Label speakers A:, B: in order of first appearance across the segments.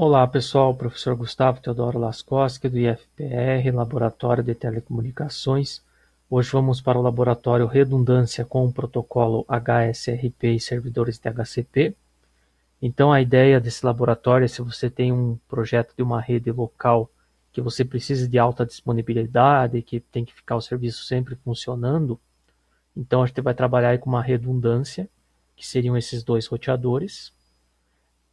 A: Olá pessoal, professor Gustavo Teodoro Laskoski do IFPR, Laboratório de Telecomunicações. Hoje vamos para o laboratório Redundância com o protocolo HSRP e servidores DHCP. Então a ideia desse laboratório é se você tem um projeto de uma rede local que você precisa de alta disponibilidade, que tem que ficar o serviço sempre funcionando, então a gente vai trabalhar aí com uma redundância, que seriam esses dois roteadores.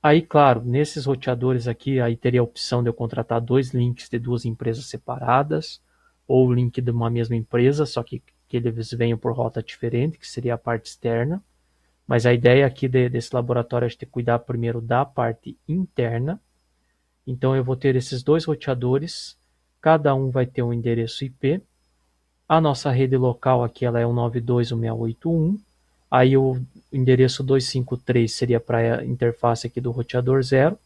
A: Aí, claro, nesses roteadores aqui, aí teria a opção de eu contratar dois links de duas empresas separadas, ou o link de uma mesma empresa, só que eles venham por rota diferente, que seria a parte externa. Mas a ideia aqui desse laboratório é de cuidar primeiro da parte interna. Então eu vou ter esses dois roteadores, cada um vai ter um endereço IP. A nossa rede local aqui ela é o 92.168.1. Aí o endereço 253 seria para a interface aqui do roteador 0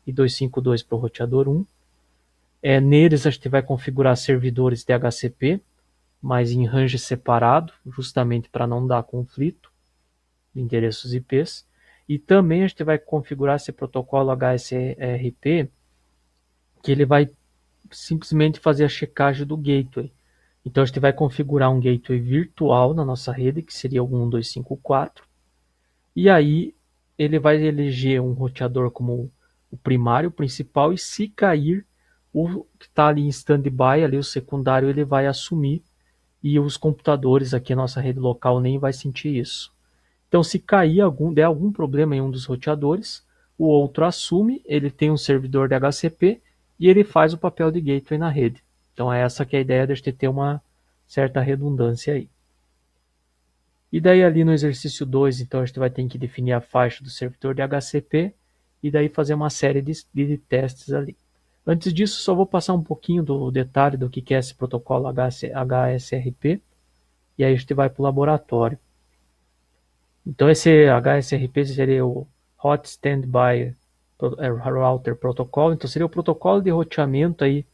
A: e 252 para o roteador 1. Neles a gente vai configurar servidores DHCP, mas em range separado, justamente para não dar conflito de endereços IPs. E também a gente vai configurar esse protocolo HSRP, que ele vai simplesmente fazer a checagem do gateway. Então a gente vai configurar um gateway virtual na nossa rede, que seria o 1254. E aí ele vai eleger um roteador como o primário, o principal, e se cair, o que está ali em standby, ali o secundário, ele vai assumir e os computadores aqui, a nossa rede local, nem vai sentir isso. Então, se cair der algum problema em um dos roteadores, o outro assume, ele tem um servidor de HCP e ele faz o papel de gateway na rede. Então, é essa que é a ideia de a gente ter uma certa redundância aí. E daí ali no exercício 2, então a gente vai ter que definir a faixa do servidor de HCP e daí fazer uma série de testes ali. Antes disso, só vou passar um pouquinho do detalhe do que é esse protocolo HSRP e aí a gente vai para o laboratório. Então esse HSRP seria o Hot Standby Router Protocol, então seria o protocolo de roteamento aí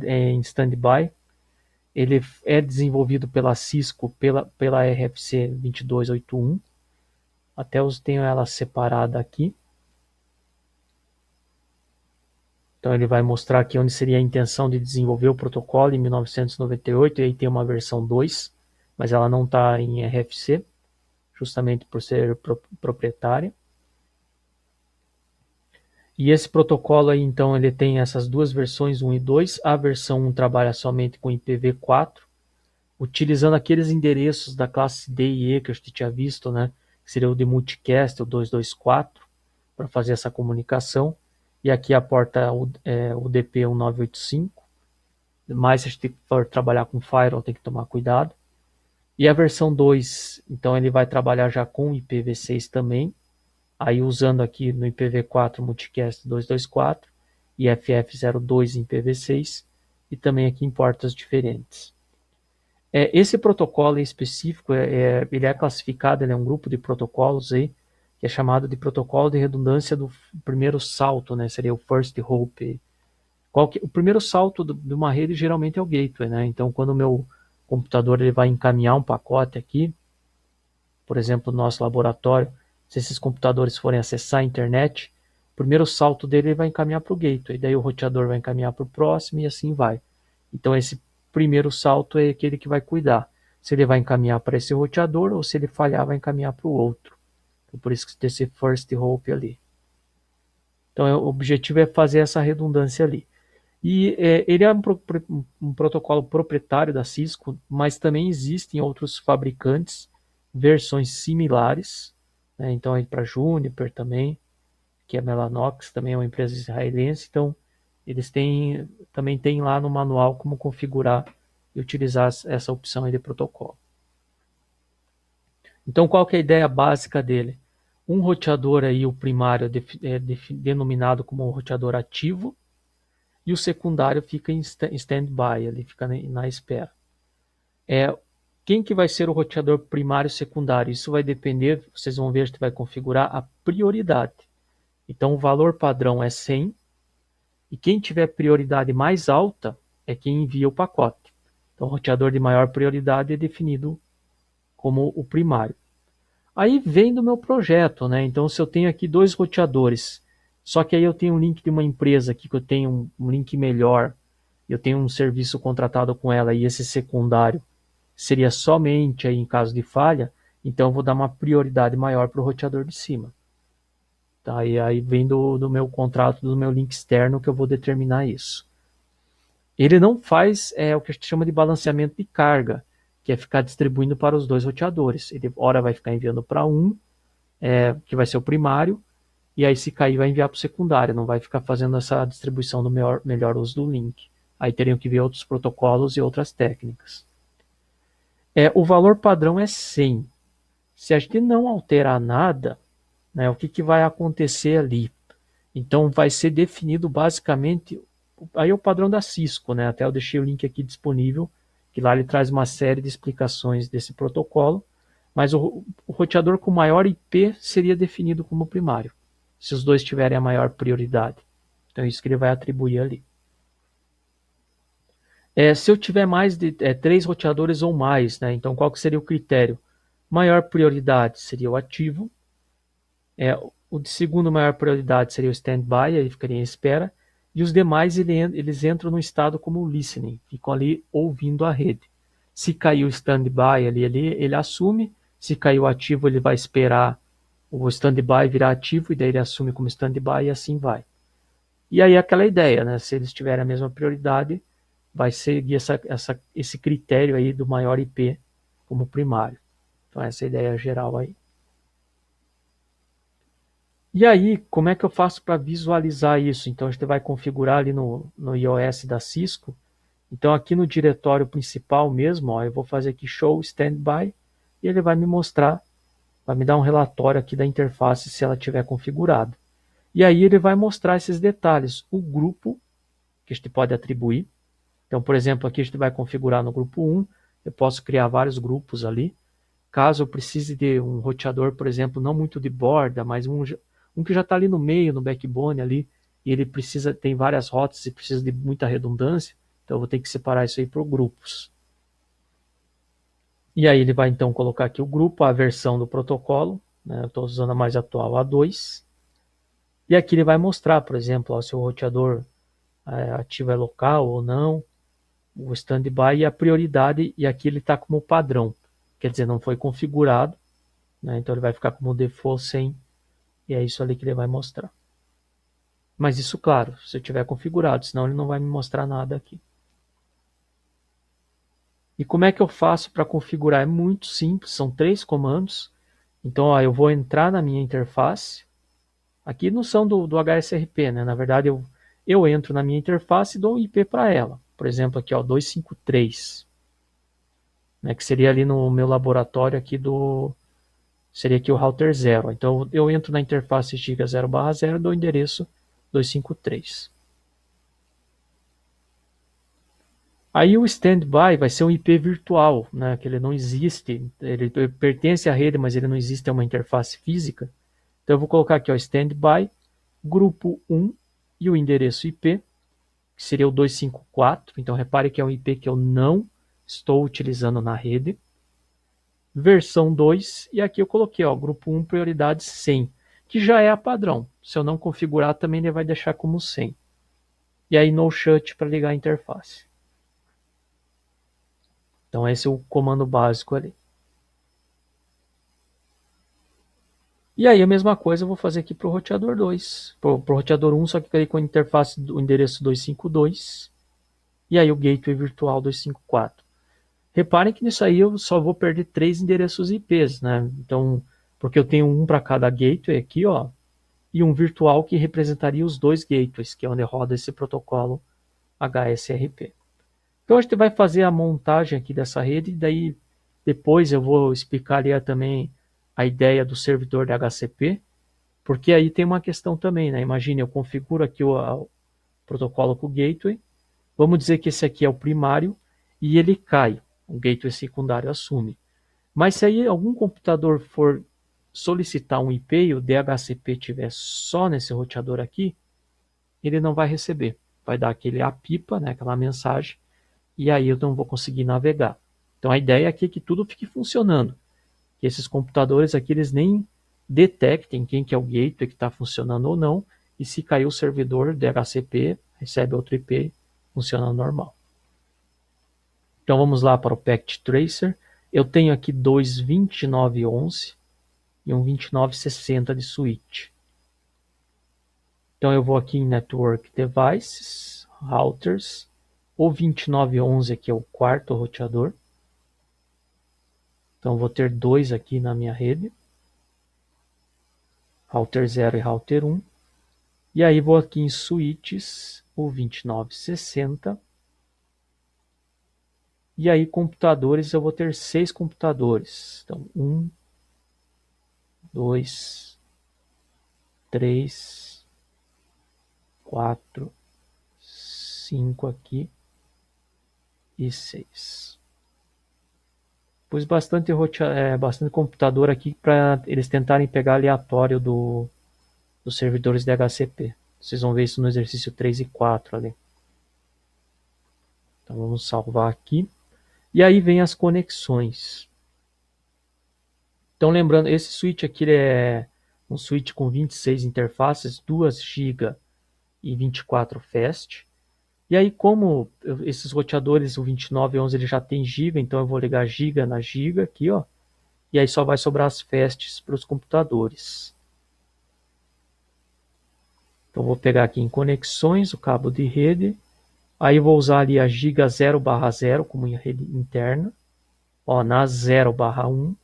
A: em standby. Ele é desenvolvido pela Cisco, pela RFC 2281. Até eu tenho ela separada aqui. Então ele vai mostrar aqui onde seria a intenção de desenvolver o protocolo em 1998, e aí tem uma versão 2, mas ela não está em RFC, justamente por ser proprietária. E esse protocolo aí, então, ele tem essas duas versões, 1 e 2. A versão 1 trabalha somente com IPv4, utilizando aqueles endereços da classe D e E que a gente tinha visto, né? Que seria o de multicast, o 224, para fazer essa comunicação. E aqui a porta UDP 1985. Mas se a gente for trabalhar com firewall, tem que tomar cuidado. E a versão 2, então ele vai trabalhar já com IPv6 também. Aí usando aqui no IPv4 Multicast 224 e FF02 em IPv6 e também aqui em portas diferentes. Esse protocolo em específico, ele é classificado, ele é um grupo de protocolos aí, que é chamado de protocolo de redundância do primeiro salto, né? Seria o first hop. O primeiro salto de uma rede geralmente é o gateway, né? Então quando o meu computador ele vai encaminhar um pacote aqui, por exemplo, no nosso laboratório, se esses computadores forem acessar a internet, o primeiro salto dele vai encaminhar para o gateway, daí o roteador vai encaminhar para o próximo e assim vai. Então esse primeiro salto é aquele que vai cuidar. Se ele vai encaminhar para esse roteador ou se ele falhar, vai encaminhar para o outro. Então, por isso que tem esse first hop ali. Então o objetivo é fazer essa redundância ali. E ele é um protocolo proprietário da Cisco, mas também existem outros fabricantes, versões similares, né? Então aí para Juniper também, que é a Mellanox, também é uma empresa israelense, então eles também têm lá no manual como configurar e utilizar essa opção aí de protocolo. Então qual que é a ideia básica dele? Um roteador aí, o primário é denominado como um roteador ativo, e o secundário fica em stand-by, ele fica na espera. Quem que vai ser o roteador primário e secundário? Isso vai depender, vocês vão ver, a gente vai configurar a prioridade. Então o valor padrão é 100, e quem tiver prioridade mais alta é quem envia o pacote. Então o roteador de maior prioridade é definido como o primário. Aí vem do meu projeto, né? Então se eu tenho aqui dois roteadores Só que aí eu tenho um link de uma empresa aqui que eu tenho um link melhor, eu tenho um serviço contratado com ela e esse secundário seria somente aí em caso de falha, então eu vou dar uma prioridade maior para o roteador de cima. Tá? E aí vem do meu contrato, do meu link externo que eu vou determinar isso. Ele não faz o que a gente chama de balanceamento de carga, que é ficar distribuindo para os dois roteadores. Ele, ora, vai ficar enviando para um, que vai ser o primário, e aí se cair vai enviar para o secundário, não vai ficar fazendo essa distribuição do melhor uso do link. Aí teriam que ver outros protocolos e outras técnicas. O valor padrão é 100. Se a gente não alterar nada, né, o que vai acontecer ali? Então vai ser definido basicamente, aí é o padrão da Cisco, né? Até eu deixei o link aqui disponível, que lá ele traz uma série de explicações desse protocolo, mas o roteador com maior IP seria definido como primário, se os dois tiverem a maior prioridade. Então é isso que ele vai atribuir ali. Se eu tiver mais de 3 roteadores ou mais, né? Então qual que seria o critério? Maior prioridade seria o ativo, o de segundo maior prioridade seria o standby, aí ficaria em espera, e os demais eles entram no estado como listening, ficam ali ouvindo a rede. Se caiu o standby ali, ele assume, se caiu o ativo ele vai esperar o standby virar ativo, e daí ele assume como standby e assim vai. E aí aquela ideia, né? Se eles tiverem a mesma prioridade, vai seguir esse critério aí do maior IP como primário. Então essa é a ideia geral aí. E aí, como é que eu faço para visualizar isso? Então, a gente vai configurar ali no iOS da Cisco. Então, aqui no diretório principal mesmo, ó, eu vou fazer aqui Show Standby e ele vai me mostrar, vai me dar um relatório aqui da interface se ela tiver configurado. E aí ele vai mostrar esses detalhes. O grupo que a gente pode atribuir. Então, por exemplo, aqui a gente vai configurar no grupo 1. Eu posso criar vários grupos ali. Caso eu precise de um roteador, por exemplo, não muito de borda, mas um que já está ali no meio, no backbone ali, e ele tem várias rotas e precisa de muita redundância, então eu vou ter que separar isso aí por grupos. E aí ele vai então colocar aqui o grupo, a versão do protocolo, né? Eu estou usando a mais atual, a 2. E aqui ele vai mostrar, por exemplo, ó, se o roteador ativo é local ou não, o standby e a prioridade, e aqui ele está como padrão, quer dizer, não foi configurado, né? Então ele vai ficar como default 100, e é isso ali que ele vai mostrar. Mas isso, claro, se eu tiver configurado, senão ele não vai me mostrar nada aqui. E como é que eu faço para configurar? É muito simples, são 3 comandos. Então, ó, eu vou entrar na minha interface. Aqui não são do HSRP, né? Na verdade, eu entro na minha interface e dou um IP para ela. Por exemplo, aqui, ó, 253. Né, que seria ali no meu laboratório aqui seria aqui o router 0. Então eu entro na interface giga 0/0 e dou o endereço 253. Aí o standby vai ser um IP virtual, né, que ele não existe, ele pertence à rede, mas ele não existe, é uma interface física. Então eu vou colocar aqui, ó, standby, grupo 1 e o endereço IP, que seria o 254. Então repare que é um IP que eu não estou utilizando na rede. Versão 2, e aqui eu coloquei, ó, grupo 1, prioridade 100, que já é a padrão. Se eu não configurar, também ele vai deixar como 100. E aí no shut para ligar a interface. Então esse é o comando básico ali. E aí a mesma coisa eu vou fazer aqui para o roteador 2. Para o roteador 1, só que aí com a interface do endereço 252. E aí o gateway virtual 254. Reparem que nisso aí eu só vou perder 3 endereços IPs, né? Então, porque eu tenho um para cada gateway aqui, ó, e um virtual que representaria os 2 gateways, que é onde roda esse protocolo HSRP. Então a gente vai fazer a montagem aqui dessa rede, e daí depois eu vou explicar ali também a ideia do servidor de HCP, porque aí tem uma questão também, né? Imagine, eu configuro aqui o protocolo com o gateway, vamos dizer que esse aqui é o primário, e ele cai, o gateway secundário assume. Mas se aí algum computador for solicitar um IP e o DHCP tiver só nesse roteador aqui, ele não vai receber. Vai dar aquele apipa, né, aquela mensagem, e aí eu não vou conseguir navegar. Então a ideia aqui é que tudo fique funcionando. Que esses computadores aqui eles nem detectem quem que é o gateway que está funcionando ou não, e se cair o servidor DHCP, recebe outro IP, funciona normal. Então vamos lá para o Packet Tracer. Eu tenho aqui dois 2911 e um 2960 de switch. Então eu vou aqui em Network Devices, Routers. O 2911 aqui é o quarto roteador. Então vou ter dois aqui na minha rede. Router 0 e Router 1. E aí vou aqui em Switches, o 2960. E aí computadores, eu vou ter 6 computadores. Então 1, 2, 3, 4, 5 aqui e 6. Pus bastante computador aqui para eles tentarem pegar aleatório dos servidores DHCP. Vocês vão ver isso no exercício 3 e 4 ali. Então vamos salvar aqui. E aí vem as conexões. Então lembrando, esse switch aqui é um switch com 26 interfaces, 2 GB e 24 fast. E aí como esses roteadores, o 2911 ele já tem giga, então eu vou ligar giga na giga aqui, ó. E aí só vai sobrar as fasts para os computadores. Então vou pegar aqui em conexões, o cabo de rede. Aí vou usar ali a giga 0/0 como rede interna. Ó, na 0/1.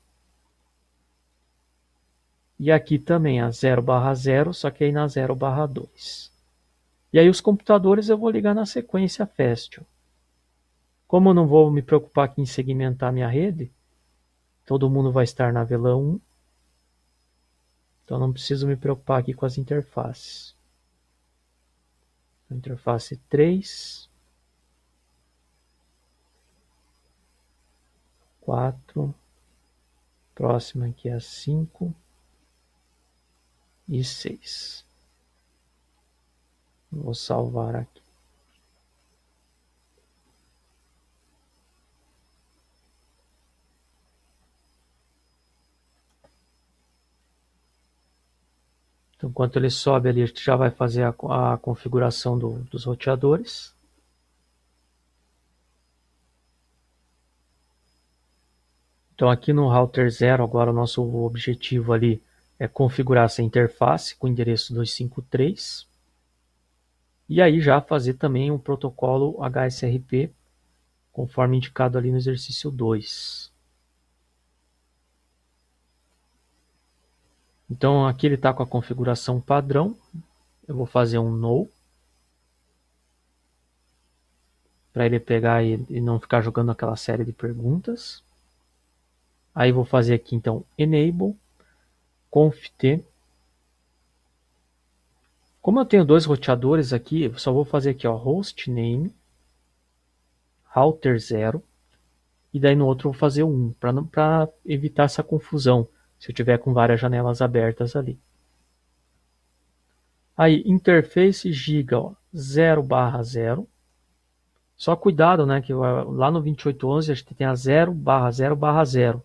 A: E aqui também a 0/0, só que aí na 0/2. E aí os computadores eu vou ligar na sequência fast. Como eu não vou me preocupar aqui em segmentar minha rede, todo mundo vai estar na VLAN 1. Então não preciso me preocupar aqui com as interfaces. Interface 3, 4, próxima aqui é a 5 e 6. Vou salvar aqui. Então, enquanto ele sobe ali, a gente já vai fazer a configuração dos roteadores. Então, aqui no Router 0, agora o nosso objetivo ali é configurar essa interface com o endereço 253. E aí já fazer também o protocolo HSRP, conforme indicado ali no exercício 2. Então, aqui ele está com a configuração padrão. Eu vou fazer um No, para ele pegar e não ficar jogando aquela série de perguntas. Aí vou fazer aqui então Enable, conft. Como eu tenho dois roteadores aqui, eu só vou fazer aqui, ó, hostname, router 0, e daí no outro eu vou fazer 1, para evitar essa confusão, se eu tiver com várias janelas abertas ali. Aí, interface giga, ó, 0/0. Só cuidado, né, que lá no 2811 a gente tem a 0/0/0.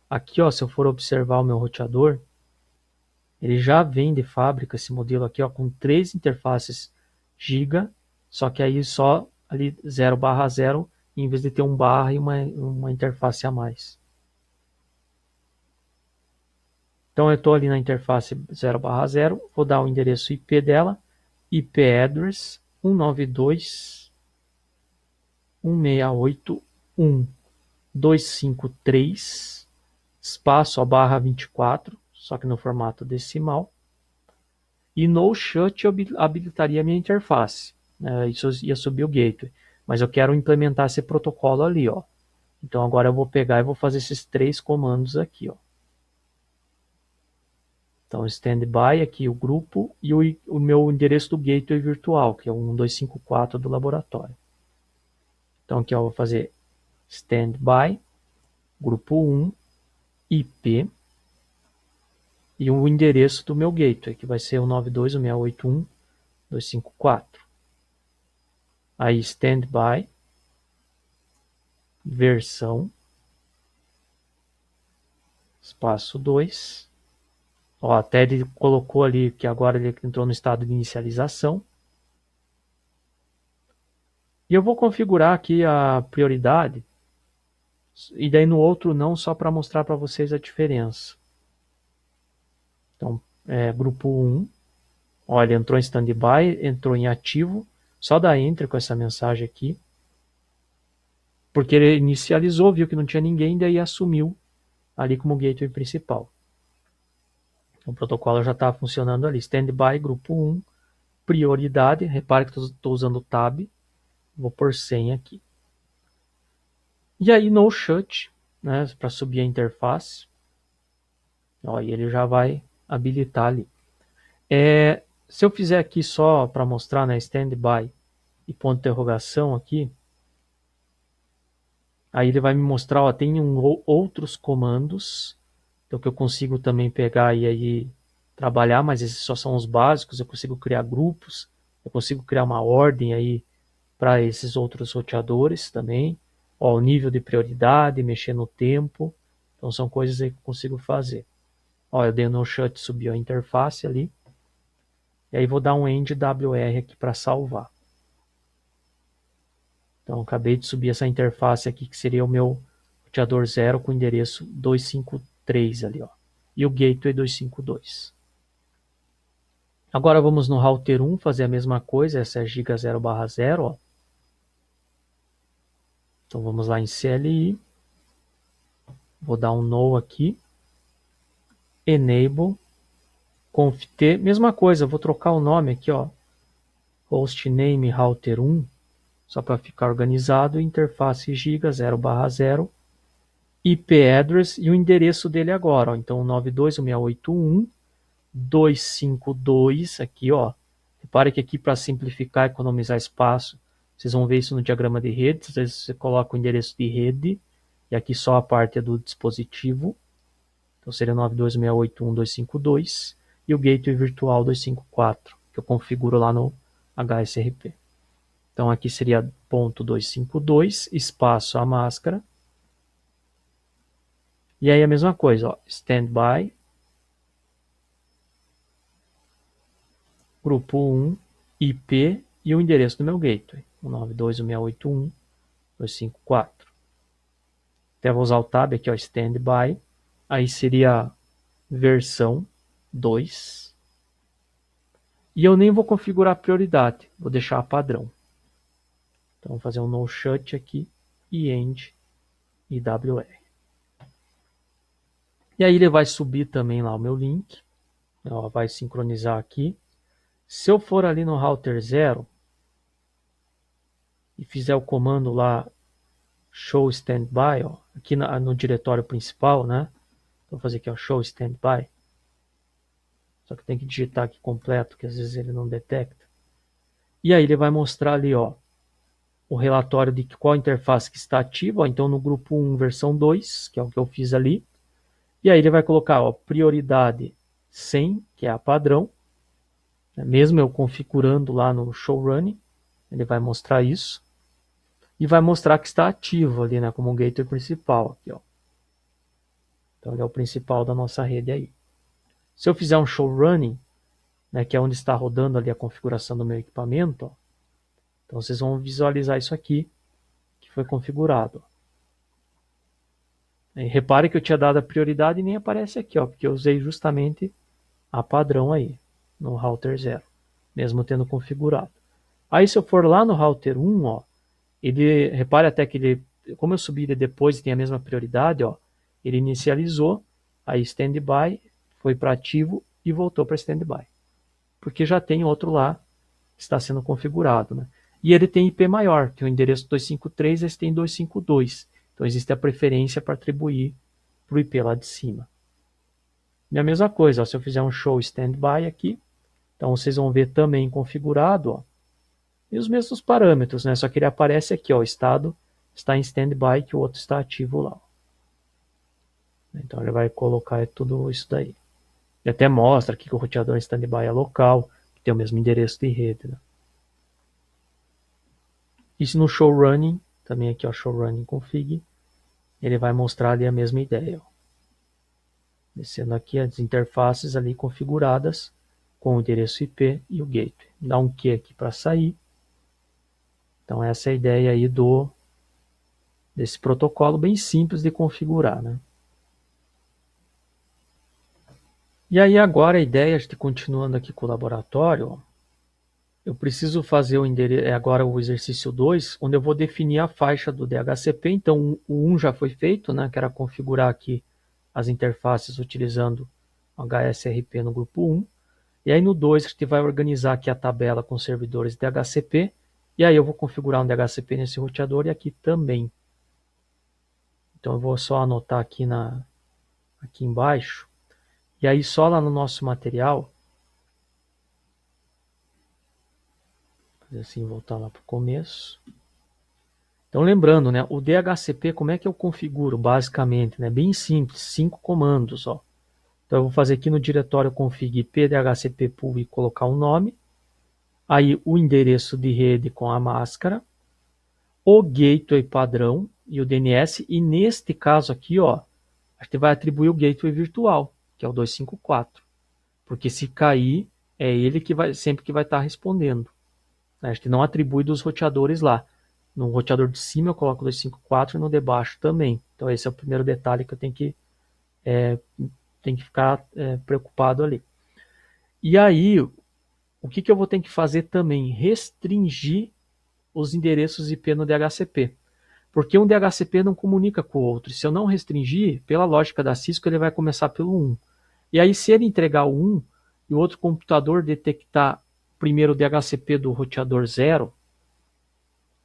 A: Aqui, ó, se eu for observar o meu roteador, ele já vem de fábrica esse modelo aqui, ó, com 3 interfaces giga, só que aí só ali 0/0, em vez de ter um barra e uma interface a mais. Então eu estou ali na interface 0/0, vou dar o endereço IP dela, IP address 192.168.1.253, espaço a barra 24, só que no formato decimal. E no shut eu habilitaria a minha interface. Isso ia subir o gateway. Mas eu quero implementar esse protocolo ali, ó. Então agora eu vou pegar e vou fazer esses 3 comandos aqui, ó. Então standby aqui o grupo e o meu endereço do gateway virtual, que é o 1254 do laboratório. Então aqui eu vou fazer standby, grupo 1, IP e o endereço do meu gateway, que vai ser o 92.168.1.254. Aí standby, versão, espaço 2, Ó, até ele colocou ali que agora ele entrou no estado de inicialização. E eu vou configurar aqui a prioridade. E daí no outro não, só para mostrar para vocês a diferença. Então, grupo 1. Olha, entrou em standby, entrou em ativo. Só dá enter com essa mensagem aqui. Porque ele inicializou, viu que não tinha ninguém, daí assumiu ali como gateway principal. Então, o protocolo já está funcionando ali. Standby, grupo 1, prioridade. Repare que estou usando o tab. Vou pôr 100 aqui. E aí no shut, né, para subir a interface. Ó, e ele já vai habilitar ali. Se eu fizer aqui só para mostrar, né, standby e ponto de interrogação aqui, aí ele vai me mostrar, ó, tem outros comandos, então que eu consigo também pegar e aí trabalhar, mas esses só são os básicos. Eu consigo criar grupos, eu consigo criar uma ordem aí para esses outros roteadores também. Ó, o nível de prioridade, mexer no tempo, então são coisas aí que eu consigo fazer. Ó, eu dei no shut, subiu a interface ali. E aí vou dar um end WR aqui para salvar. Então acabei de subir essa interface aqui, que seria o meu roteador 0 com o endereço 253 ali, ó. E o gateway 252. Agora vamos no router 1 fazer a mesma coisa, essa é giga 0/0, ó. Então vamos lá em CLI. Vou dar um no aqui. Enable. Conft, mesma coisa, vou trocar o nome aqui, ó. Hostname router 1, só para ficar organizado. Interface giga 0/0. IP address e o endereço dele agora, ó. Então 92.168.1.252 aqui, ó. Repare que aqui para simplificar e economizar espaço, vocês vão ver isso no diagrama de rede. Às vezes você coloca o endereço de rede e aqui só a parte é do dispositivo. Então seria 92.168.1.252 e o gateway virtual 254, que eu configuro lá no HSRP. Então aqui seria ponto 252, espaço a máscara. E aí a mesma coisa, ó, standby, grupo 1, IP e o endereço do meu gateway, 192.168.1.254. Até vou usar o tab aqui, ó, standby. Aí seria versão 2. E eu nem vou configurar a prioridade, vou deixar a padrão. Então vou fazer um no shut aqui e end IWR. E aí ele vai subir também lá o meu link, ó, vai sincronizar aqui. Se eu for ali no router 0 e fizer o comando lá show standby, ó, aqui no diretório principal, né? Vou fazer aqui, ó, show standby. Só que tem que digitar aqui completo, que às vezes ele não detecta. E aí ele vai mostrar ali, ó, o relatório de qual interface que está ativa. Ó, então no grupo 1, versão 2, que é o que eu fiz ali. E aí ele vai colocar, ó, prioridade 100, que é a padrão. Mesmo eu configurando lá no show running, ele vai mostrar isso. E vai mostrar que está ativo ali, né, como um gateway principal. Aqui, ó. Então ele é o principal da nossa rede aí. Se eu fizer um show running, né, que é onde está rodando ali a configuração do meu equipamento, ó, então vocês vão visualizar isso aqui, que foi configurado. E repare que eu tinha dado a prioridade e nem aparece aqui, ó, porque eu usei justamente a padrão aí, no router 0, mesmo tendo configurado. Aí se eu for lá no router 1, ó, ele, repare até que ele, como eu subi ele depois e tem a mesma prioridade, ó, ele inicializou, aí standby, foi para ativo e voltou para standby. Porque já tem outro lá que está sendo configurado, né? E ele tem IP maior, que o endereço 253, esse tem 252. Então existe a preferência para atribuir para o IP lá de cima. E a mesma coisa, ó, se eu fizer um show standby aqui, então vocês vão ver também configurado, ó, e os mesmos parâmetros, né? Só que ele aparece aqui, ó, o estado está em standby, que o outro está ativo lá. Então ele vai colocar tudo isso daí. E até mostra aqui que o roteador em standby é local, que tem o mesmo endereço de rede, né? E se no show running, também aqui, ó, show running config, ele vai mostrar ali a mesma ideia, ó. Descendo aqui as interfaces ali configuradas com o endereço IP e o gateway. Dá um Q aqui para sair. Então essa é a ideia aí desse protocolo bem simples de configurar, né? E aí agora a ideia, de continuando aqui com o laboratório, eu preciso fazer agora o exercício 2, onde eu vou definir a faixa do DHCP. Então o 1 já foi feito, né, que era configurar aqui as interfaces utilizando o HSRP no grupo 1. E aí no 2 a gente vai organizar aqui a tabela com servidores DHCP. E aí eu vou configurar um DHCP nesse roteador e aqui também. Então eu vou só anotar aqui embaixo. E aí só lá no nosso material, fazer assim, voltar lá para o começo. Então lembrando, né, o DHCP, como é que eu configuro basicamente? Né, bem simples, 5 comandos. Ó. Então eu vou fazer aqui no diretório config IP DHCP pool e colocar um nome. Aí o endereço de rede com a máscara. O gateway padrão e o DNS. E neste caso aqui, ó, a gente vai atribuir o gateway virtual, que é o 254. Porque se cair, é ele que sempre que vai estar respondendo. A gente não atribui dos roteadores lá. No roteador de cima eu coloco 254 e no de baixo também. Então esse é o primeiro detalhe que eu tenho que ficar preocupado ali. E aí, o que eu vou ter que fazer também? Restringir os endereços IP no DHCP. Porque um DHCP não comunica com o outro. Se eu não restringir, pela lógica da Cisco, ele vai começar pelo 1. E aí, se ele entregar o 1 e o outro computador detectar primeiro o DHCP do roteador 0,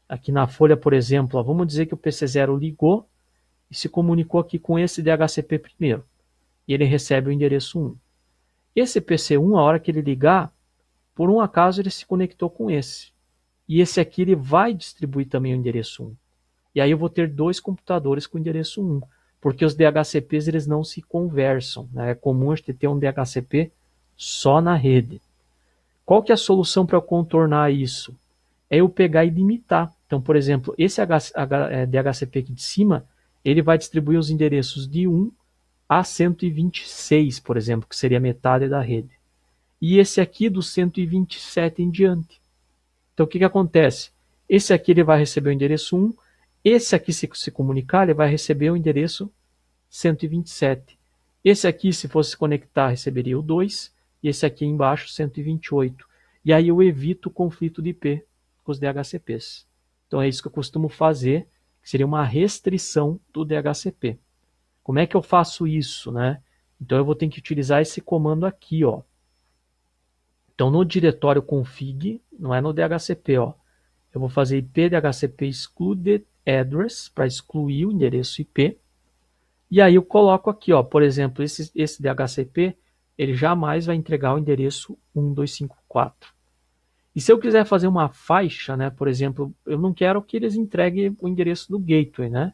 A: aqui na folha, por exemplo, ó, vamos dizer que o PC0 ligou e se comunicou aqui com esse DHCP primeiro. E ele recebe o endereço 1. Esse PC1, a hora que ele ligar, por um acaso ele se conectou com esse. E esse aqui ele vai distribuir também o endereço 1. E aí eu vou ter dois computadores com endereço 1. Porque os DHCPs eles não se conversam. Né? É comum a gente ter um DHCP só na rede. Qual que é a solução para eu contornar isso? É eu pegar e limitar. Então, por exemplo, esse DHCP aqui de cima, ele vai distribuir os endereços de 1 a 126, por exemplo, que seria metade da rede. E esse aqui do 127 em diante. Então, o que acontece? Esse aqui ele vai receber o endereço 1, esse aqui, se comunicar, ele vai receber o endereço 127. Esse aqui, se fosse se conectar, receberia o 2, e esse aqui embaixo, 128. E aí eu evito o conflito de IP com os DHCPs. Então é isso que eu costumo fazer, que seria uma restrição do DHCP. Como é que eu faço isso, né? Então eu vou ter que utilizar esse comando aqui, ó. Então no diretório config, não é no DHCP, ó. Eu vou fazer IP DHCP excluded address para excluir o endereço IP. E aí eu coloco aqui, ó, por exemplo, esse DHCP, ele jamais vai entregar o endereço 1254. E se eu quiser fazer uma faixa, né, por exemplo, eu não quero que eles entreguem o endereço do gateway, né?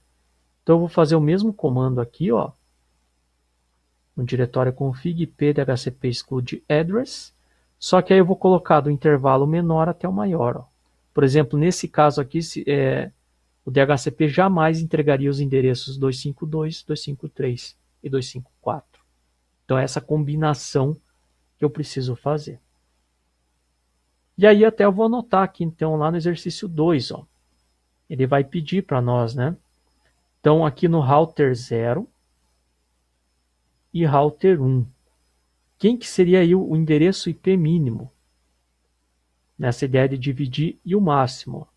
A: Então eu vou fazer o mesmo comando aqui, ó, no diretório config IP DHCP exclude address, só que aí eu vou colocar do intervalo menor até o maior, ó. Por exemplo, nesse caso aqui, o DHCP jamais entregaria os endereços 252, 253 e 254. Então é essa combinação que eu preciso fazer. E aí até eu vou anotar aqui, então, lá no exercício 2, ó. Ele vai pedir para nós, né? Então, aqui no router 0 e router 1. Quem que seria aí o endereço IP mínimo? Nessa ideia de dividir e o máximo.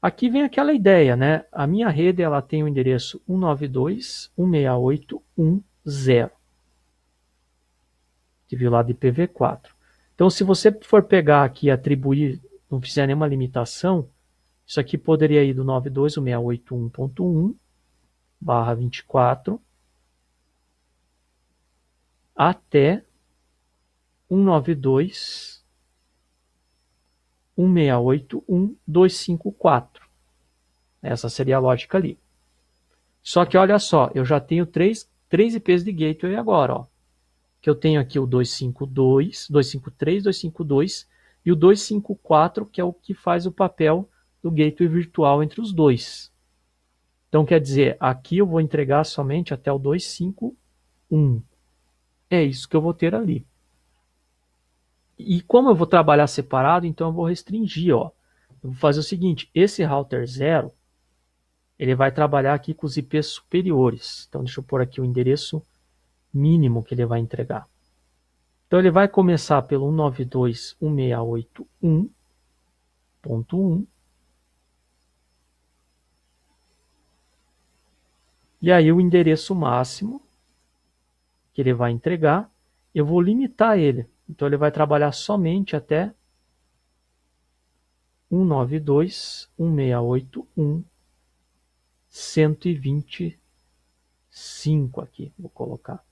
A: Aqui vem aquela ideia, né? A minha rede ela tem o endereço 192.168.1.0. Que viu lá de IPv4. Então, se você for pegar aqui e atribuir, não fizer nenhuma limitação, isso aqui poderia ir do 92.168.1.1/24 até 192.168.1.254. Essa seria a lógica ali. Só que olha só, eu já tenho três IPs de gateway agora, ó. Que eu tenho aqui o 252, 253, 252 e o 254, que é o que faz o papel do gateway virtual entre os dois. Então, quer dizer, aqui eu vou entregar somente até o 254. 1. É isso que eu vou ter ali. E como eu vou trabalhar separado, então eu vou restringir, ó. Eu vou fazer o seguinte, esse router 0, ele vai trabalhar aqui com os IPs superiores. Então deixa eu pôr aqui o endereço mínimo que ele vai entregar. Então ele vai começar pelo 192.168.1.1. E aí o endereço máximo que ele vai entregar, eu vou limitar ele. Então ele vai trabalhar somente até 192.168.1.125 aqui, vou colocar.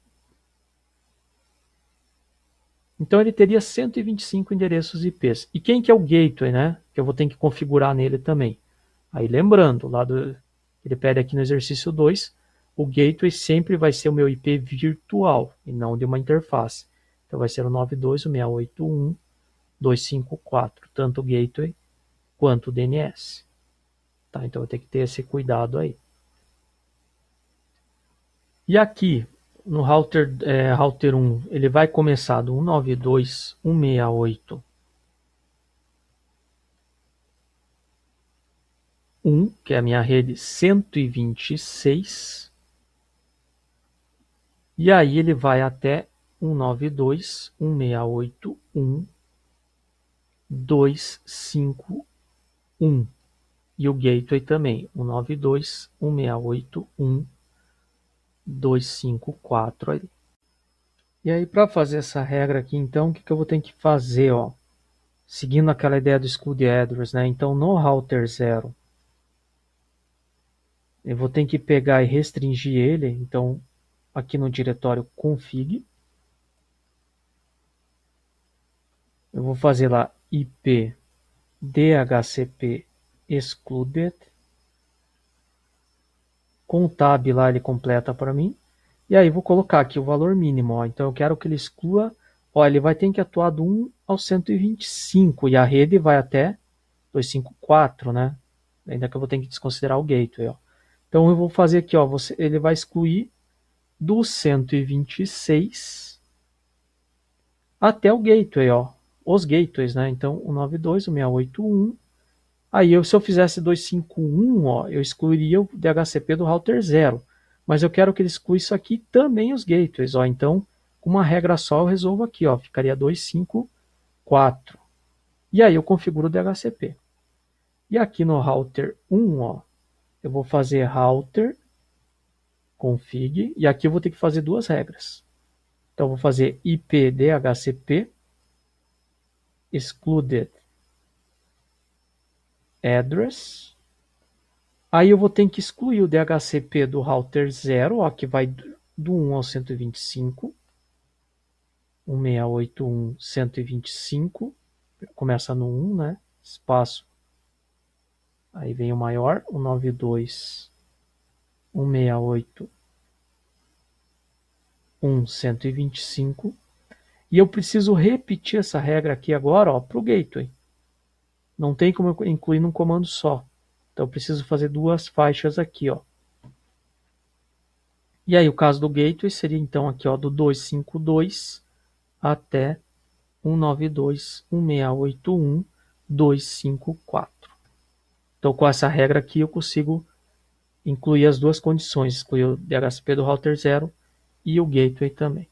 A: Então ele teria 125 endereços IPs. E quem que é o gateway, né? Que eu vou ter que configurar nele também. Aí lembrando, lá do ele pede aqui no exercício 2, o gateway sempre vai ser o meu IP virtual e não de uma interface. Então vai ser o 92.168.1.254, tanto o gateway quanto o DNS. Tá? Então eu tenho que ter esse cuidado aí. E aqui, no router 1, ele vai começar do 192.168.1, que é a minha rede 126. E aí ele vai até 192.168.1.251. E o gateway também, 192.168.1.254 ali. E aí, para fazer essa regra aqui, então, o que eu vou ter que fazer, ó? Seguindo aquela ideia do exclude address, né? Então, no router 0, eu vou ter que pegar e restringir ele. Então, aqui no diretório config, eu vou fazer lá IP DHCP excluded. Com o tab lá ele completa para mim. E aí vou colocar aqui o valor mínimo. Ó. Então eu quero que ele exclua. Ó, ele vai ter que atuar do 1 ao 125 e a rede vai até 254, né? Ainda que eu vou ter que desconsiderar o gateway. Ó. Então eu vou fazer aqui, ó, ele vai excluir do 126 até o gateway, ó, os gateways, né? Então o 92, o 681. Aí se eu fizesse 251, ó, eu excluiria o DHCP do router 0. Mas eu quero que ele exclua isso aqui também os gateways. Ó. Então, com uma regra só, eu resolvo aqui. Ó, ficaria 254. E aí eu configuro o DHCP. E aqui no router 1, ó, eu vou fazer router config. E aqui eu vou ter que fazer duas regras. Então, eu vou fazer IP DHCP excluded address. Aí eu vou ter que excluir o DHCP do router 0, ó, que vai do 1 ao 125. 168.1.125. Começa no 1, né? Espaço. Aí vem o maior, o 92.168.1.125. E eu preciso repetir essa regra aqui agora para o gateway. Não tem como eu incluir num comando só. Então eu preciso fazer duas faixas aqui, ó. E aí o caso do gateway seria então aqui, ó, do 252 até 192.168.1.254. Então com essa regra aqui eu consigo incluir as duas condições, excluir o DHCP do router 0 e o gateway também.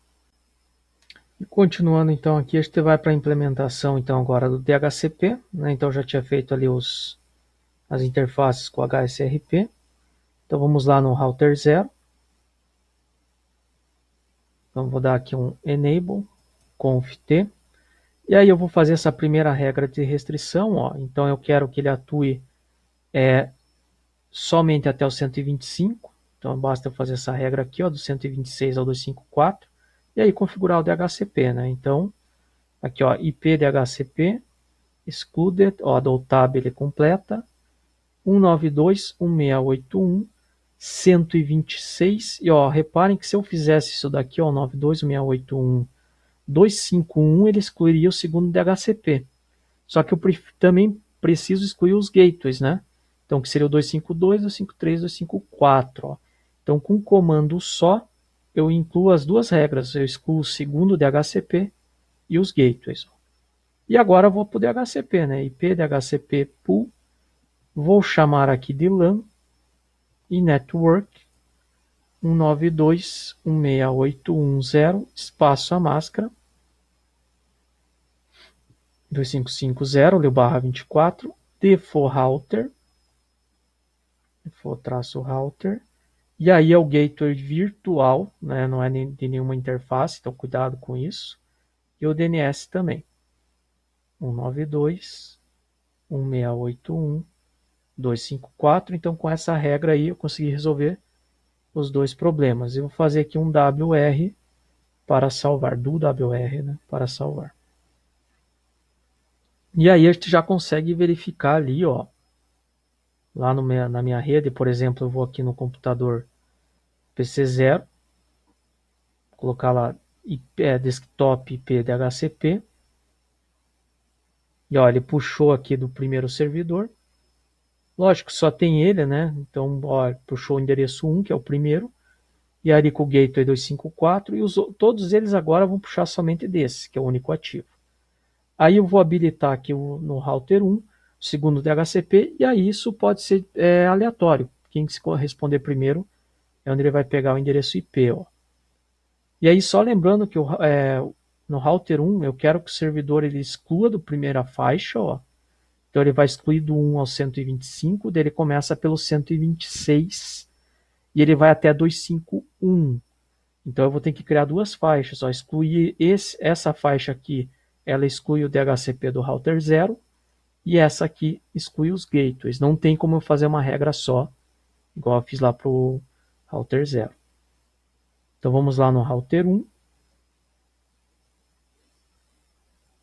A: E continuando então aqui, a gente vai para a implementação então agora do DHCP, né? Então eu já tinha feito ali as interfaces com o HSRP. Então vamos lá no router 0. Então vou dar aqui um enable conft. E aí eu vou fazer essa primeira regra de restrição, ó. Então eu quero que ele atue somente até o 125. Então basta eu fazer essa regra aqui, ó, do 126 ao 254. E aí configurar o DHCP, né? Então, aqui, ó, IP DHCP excluded, ó, do tab ele completa 192.168.1.126. E ó, reparem que se eu fizesse isso daqui, ó, 192.168.1.251, ele excluiria o segundo DHCP. Só que eu também preciso excluir os gateways, né? Então, que seria o 252, 253, 254. Ó. Então, com um comando só, eu incluo as duas regras, eu excluo o segundo DHCP e os gateways. E agora eu vou para o DHCP, né? IP DHCP pool, vou chamar aqui de LAN e network 192.168.1.0 espaço a máscara 2550 default router, e aí é o gateway virtual, né? Não é de nenhuma interface, então cuidado com isso. E o DNS também. 192.168.1.254. Então com essa regra aí eu consegui resolver os dois problemas. Eu vou fazer aqui um WR para salvar, do WR, né? Para salvar. E aí a gente já consegue verificar ali, ó, lá na minha rede, por exemplo, eu vou aqui no computador PC0, colocar lá desktop IP DHCP, e ó, ele puxou aqui do primeiro servidor. Lógico, só tem ele, né? Então, ó, puxou o endereço 1, que é o primeiro, e aí com o gateway 254, e todos eles agora vão puxar somente desse, que é o único ativo. Aí eu vou habilitar aqui no router 1, segundo DHCP, e aí isso pode ser aleatório. Quem se responder primeiro é onde ele vai pegar o endereço IP. Ó. E aí só lembrando que no router 1 eu quero que o servidor ele exclua do primeira faixa. Ó. Então ele vai excluir do 1 ao 125, daí ele começa pelo 126 e ele vai até 251. Então eu vou ter que criar duas faixas. Ó. Excluir essa faixa aqui, ela exclui o DHCP do router 0 e essa aqui exclui os gateways. Não tem como eu fazer uma regra só, igual eu fiz lá para o router 0. Então vamos lá no router 1.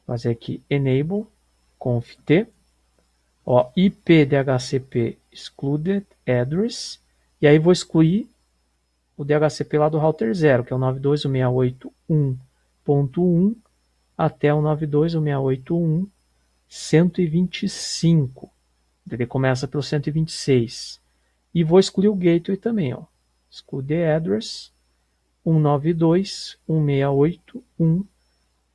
A: Fazer aqui enable conft ó, IP DHCP excluded address. E aí vou excluir o DHCP lá do router 0, que é o 92.168.1.1 até o 92.168.1.125. Ele começa pelo 126. E vou excluir o gateway também. Ó. Exclude the address 192.168.1.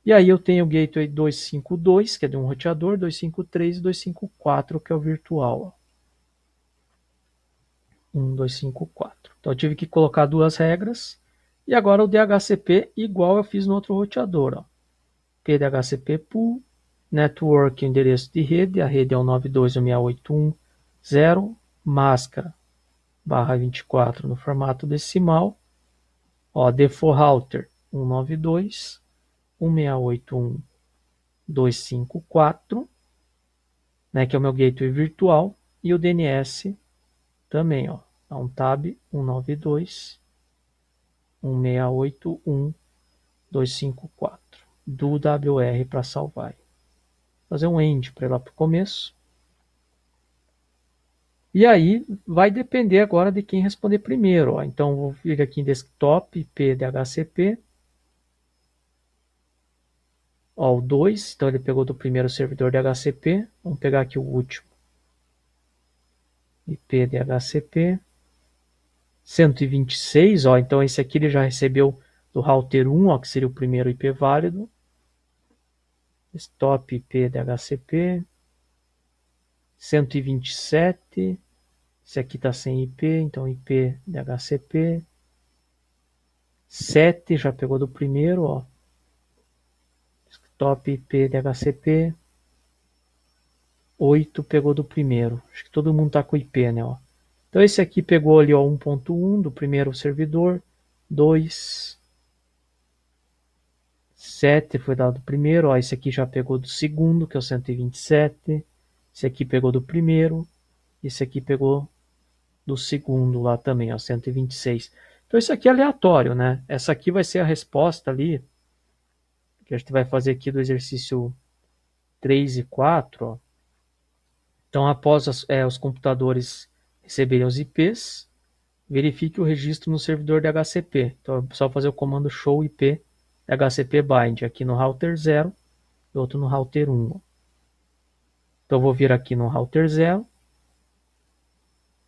A: E aí eu tenho o gateway 252, que é de um roteador, 253 e 254, que é o virtual. Ó. 254. Então eu tive que colocar duas regras. E agora o DHCP igual eu fiz no outro roteador. Ó. PDHCP pool, network, endereço de rede, a rede é o 92.168.1.0, máscara, barra 24 no formato decimal, ó, default router 192.168.1.254, né, que é o meu gateway virtual, e o DNS também, ó, dá um tab 192.168.1.254, do WR para salvar. Fazer um end para ir lá para o começo. E aí vai depender agora de quem responder primeiro. Ó. Então vou vir aqui em desktop, IP DHCP. Ó, o 2, então ele pegou do primeiro servidor DHCP. Vamos pegar aqui o último. IP DHCP. 126, ó, então esse aqui ele já recebeu do router 1, ó, que seria o primeiro IP válido. Desktop IP DHCP. 127. Esse aqui está sem IP, então IP DHCP. 7 já pegou do primeiro, ó. Desktop IP DHCP. 8 pegou do primeiro. Acho que todo mundo está com IP, né? Ó. Então esse aqui pegou ali 1.1 do primeiro servidor. 2. 7 foi dado do primeiro. Ó. Esse aqui já pegou do segundo, que é o 127. Esse aqui pegou do primeiro. Esse aqui pegou do segundo lá também, ó, 126. Então isso aqui é aleatório, né? Essa aqui vai ser a resposta ali, que a gente vai fazer aqui do exercício 3 e 4. Ó. Então após os computadores receberem os IPs, verifique o registro no servidor de DHCP. Então é só fazer o comando show IP DHCP bind aqui no router 0 e outro no router 1. Ó. Então eu vou vir aqui no router 0.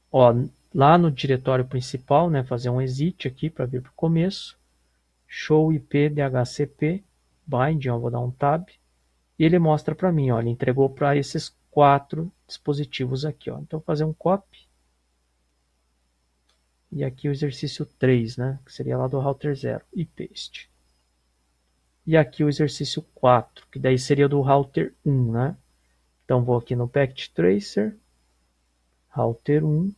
A: Ó, lá no diretório principal, né, fazer um exit aqui para vir para o começo. show IP DHCP binding, eu vou dar um tab, e ele mostra para mim, ó, ele entregou para esses 4 dispositivos aqui, ó. Então, vou fazer um copy, e aqui o exercício 3, né, que seria lá do router 0, e paste. E aqui o exercício 4, que daí seria do router 1, né? Então, vou aqui no Packet Tracer, router 1,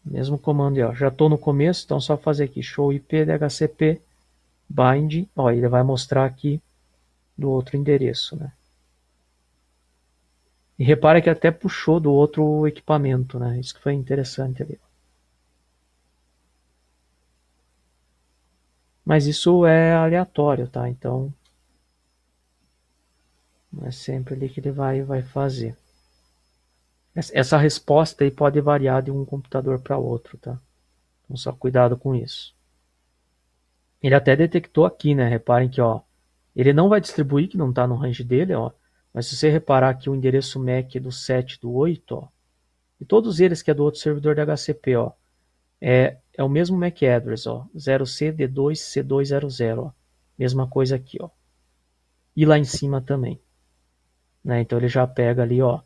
A: mesmo comando, ó, já estou no começo, então só fazer aqui show IP DHCP bind, ó, ele vai mostrar aqui do outro endereço, né? E repara que até puxou do outro equipamento, né? Isso que foi interessante ali. Mas isso é aleatório, tá? Então, não é sempre ali que ele vai fazer. Essa resposta aí pode variar de um computador para outro, tá? Então, só cuidado com isso. Ele até detectou aqui, né? Reparem que, ó, ele não vai distribuir, que não está no range dele, ó. Mas se você reparar aqui o endereço MAC do 7 e do 8, ó, e todos eles que é do outro servidor da HCP, ó, é o mesmo MAC address, ó, 0C-D2-C200, ó. Mesma coisa aqui, ó. E lá em cima também, né? Então ele já pega ali, ó,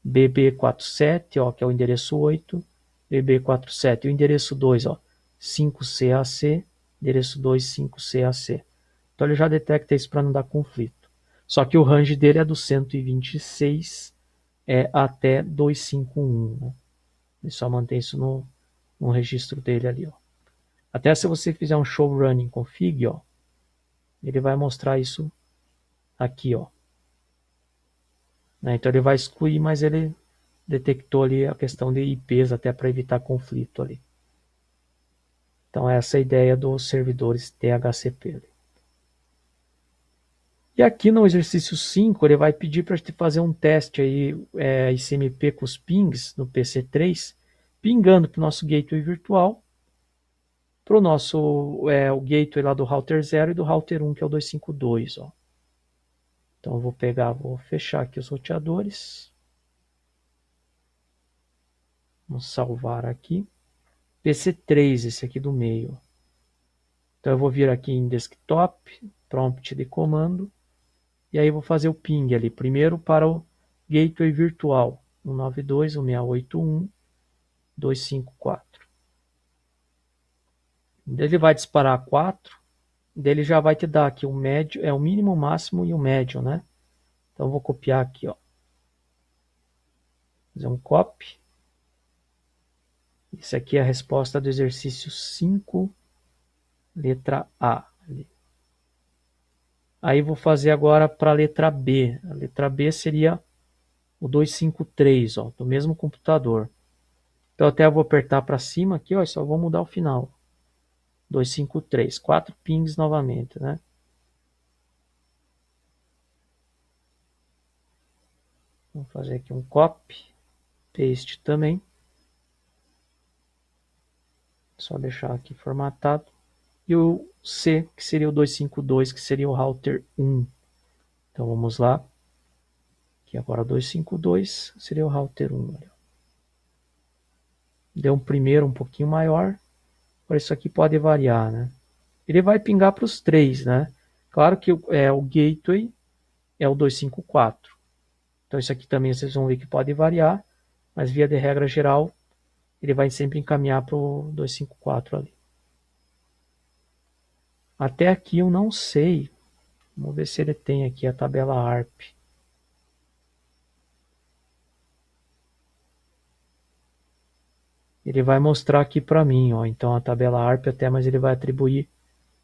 A: BB47, ó, que é o endereço 8, BB47, e o endereço 2, ó, 5CAC, endereço 2, 5CAC. Então ele já detecta isso para não dar conflito. Só que o range dele é do 126 até 251, né? Ele só mantém isso no registro dele ali, ó. Até se você fizer um show running config, ó, ele vai mostrar isso aqui, ó. Né? Então ele vai excluir, mas ele detectou ali a questão de IPs até para evitar conflito ali. Então essa é a ideia dos servidores DHCP. E aqui no exercício 5 ele vai pedir para a gente fazer um teste aí, ICMP com os pings no PC3, pingando para o nosso gateway virtual, para o nosso o gateway lá do router 0 e do router 1, que é o 252. Ó. Então eu vou pegar, vou fechar aqui os roteadores. Vamos salvar aqui. PC3, esse aqui do meio. Então eu vou vir aqui em desktop, prompt de comando, e aí vou fazer o ping ali, primeiro para o gateway virtual, 192.168.1.254. Ele vai disparar 4, ele já vai te dar aqui o médio, o mínimo, o máximo e o médio, né? Então eu vou copiar aqui, ó. Fazer um copy. Isso aqui é a resposta do exercício 5, letra A. Aí vou fazer agora para a letra B. A letra B seria o 253, ó, do mesmo computador. Então até eu vou apertar para cima aqui, ó, só vou mudar o final. 253, 4 pings novamente, né? Vamos fazer aqui um copy, paste também. Só deixar aqui formatado. E o C, que seria o 252, que seria o router 1. Então vamos lá. Aqui agora 252 seria o router 1. Deu um primeiro um pouquinho maior. Agora isso aqui pode variar, né? Ele vai pingar para os 3, né? Claro que o gateway é o 254. Então isso aqui também vocês vão ver que pode variar, mas via de regra geral, ele vai sempre encaminhar para o 254 ali. Até aqui eu não sei. Vamos ver se ele tem aqui a tabela ARP. Ele vai mostrar aqui para mim, ó. Então a tabela ARP até, mas ele vai atribuir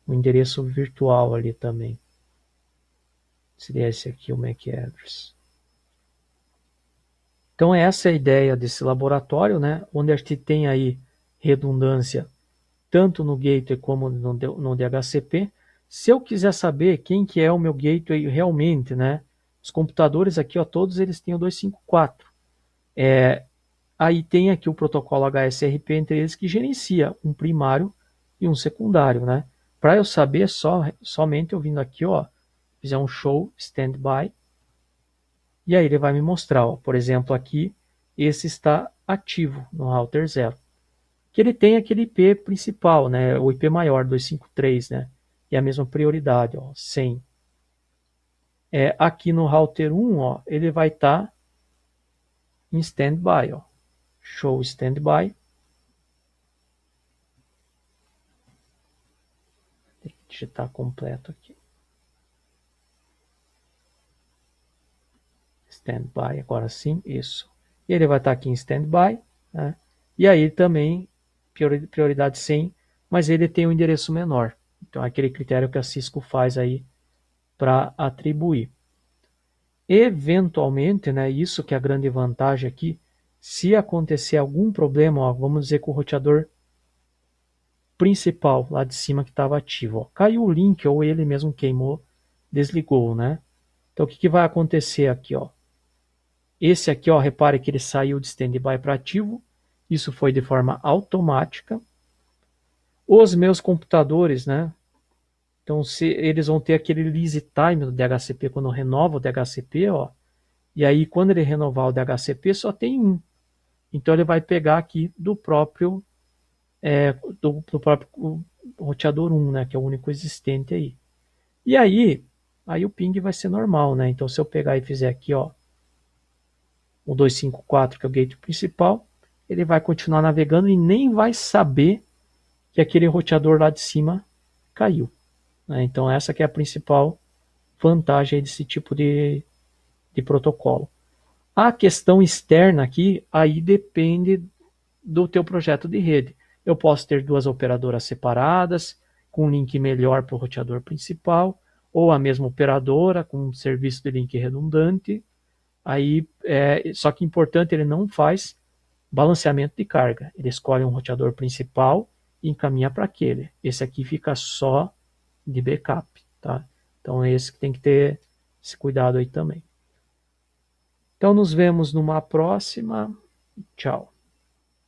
A: o endereço virtual ali também. Seria esse aqui o MAC address. Então essa é a ideia desse laboratório, né? Onde a gente tem aí redundância tanto no gateway como no DHCP. Se eu quiser saber quem que é o meu gateway realmente, né? Os computadores aqui, ó, todos eles têm o 254. Aí tem aqui o protocolo HSRP entre eles que gerencia um primário e um secundário, né? Para eu saber somente eu vindo aqui, ó, fizer um show standby, e aí ele vai me mostrar, ó, por exemplo, aqui esse está ativo no router 0. que ele tem aquele IP principal, né? O IP maior, 253, né? E a mesma prioridade, ó, 100. Aqui no router 1, ó, ele vai estar em standby, ó. Show standby. Tem que digitar completo aqui. Standby, agora sim, isso. E ele vai estar aqui em standby, né? E aí também, prioridade 100, mas ele tem um endereço menor. Então, é aquele critério que a Cisco faz aí para atribuir. Eventualmente, né, isso que é a grande vantagem aqui, se acontecer algum problema, ó, vamos dizer que o roteador principal lá de cima que estava ativo, ó, caiu o link ou ele mesmo queimou, desligou, né? Então o que, que vai acontecer aqui, ó? Esse aqui, ó, repare que ele saiu de standby para ativo, isso foi de forma automática. Os meus computadores, né? Então se eles vão ter aquele lease time do DHCP quando renova o DHCP, ó. E aí, quando ele renovar o DHCP, só tem um. Então, ele vai pegar aqui do próprio, do próprio roteador 1, né? Que é o único existente aí. E aí o ping vai ser normal, né? Então, se eu pegar e fizer aqui, ó, o 254, que é o gate principal, ele vai continuar navegando e nem vai saber que aquele roteador lá de cima caiu, né? Então, essa que é a principal vantagem desse tipo de protocolo. A questão externa aqui, aí depende do teu projeto de rede. Eu posso ter duas operadoras separadas, com um link melhor para o roteador principal, ou a mesma operadora com um serviço de link redundante. Aí, só que importante, ele não faz balanceamento de carga. Ele escolhe um roteador principal e encaminha para aquele. Esse aqui fica só de backup, tá? Então, esse que tem que ter esse cuidado aí também. Então, nos vemos numa próxima. Tchau.